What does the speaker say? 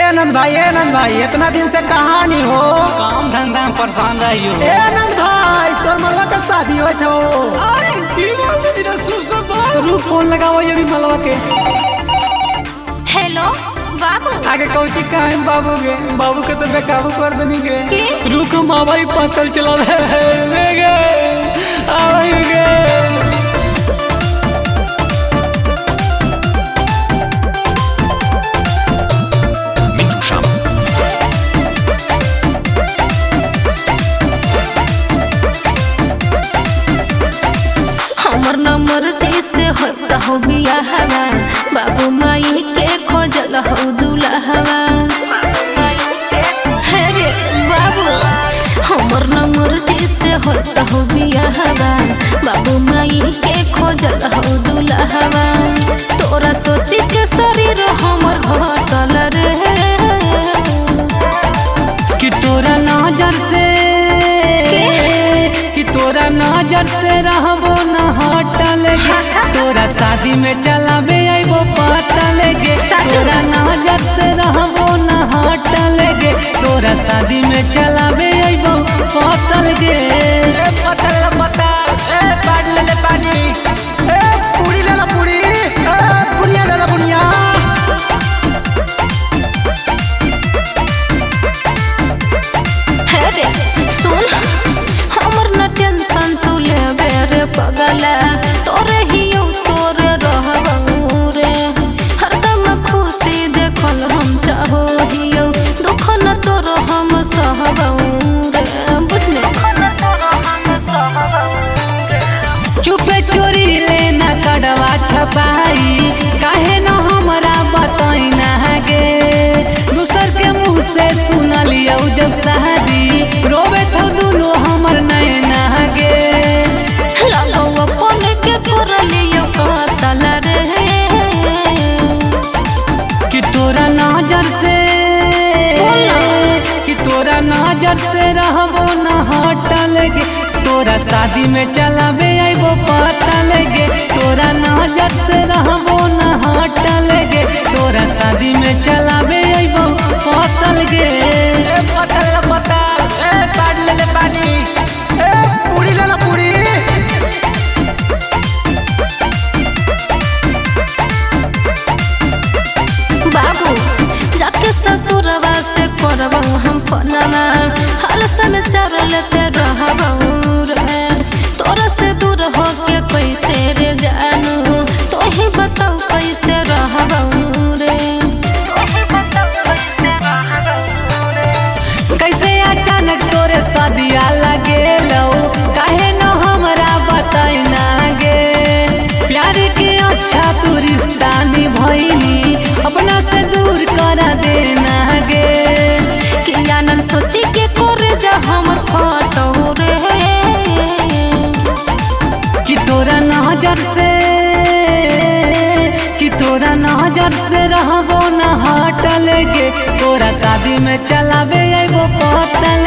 आनंद भाई इतना दिन से कहाँ नहीं हो? काम धंधा में परेशान रही हो। आनंद भाई तोर मलवा के शादी हो रुक फोन लगाओ ये भी मलवा के। हेलो बाबू। आगे कौची कहें बाबू के तो बेकाबू कर देनी के। रुक हम आवाई पतल चला हमर नंबर जैसे होता हो बियाहवा, बाबू माई के खोजल हो दुल्हवा। हे रे बाबू, हमर नंबर जैसे होता हो बियाहवा, बाबू माई के खोजल हो दुल्हवा। तोरा सोची के शरीर हमर घटल रे कि तोरा नजर से रहबो न हटल गे। तोरा शादी में चलाबे आइबो पतल गे। तोरा नजर से रहबो न हटल गे। तोरा शादी में चलाबे आइबो पतल गे। पानी ले ले पानी, पूरी ले ला पूरी, बुनिया ले ला बुनिया। हे रे सुन, हमर न टेंशन तू लेबे रे पगला। तोरे हियो तोरे रहबू रे, हरदम खुशी देखल हम चाहो हियो। दुख न तोर हम सहबू रे, बुझले? चुपे चोरी लेना कड़वा छपाई, काहे न हमरा बताई ना गे। दूसर के मुँह से सुन लियो जब शादी, रोवे तो दुनो हमर नैना गे। लालो अपन के कर लियो कतल रे कि तोरा नजर से रहबो न हटल गे। तोरा शादी में चलाबे आइबो पतल गे। तोरा नजर से रहबो न हटल गे। तोरा शादी में चलाबे आइबो पतल गे। पानी ले ले पानी, पूरी ले ला पूरी। बाबू जाके ससुरवा से करबू हम फोनमा, हाल समाचार लेते रहबू रे। तोरा से दूर होके कैसे रे जानू, तोही बताऊ कैसे रहबू रे। कैसे अचानक तोरे शादिया लगेलो, काहे न हमरा बताई ना गे। प्यार के अच्छा तू रिश्ता निभैनी, अपना से दूर करा देना गे। कि आनंद सोची के करे जा हमर फोटो रे कि तोरा नजर से रहबो न हटल गे। तोरा शादी में चलाबे आइबो पतल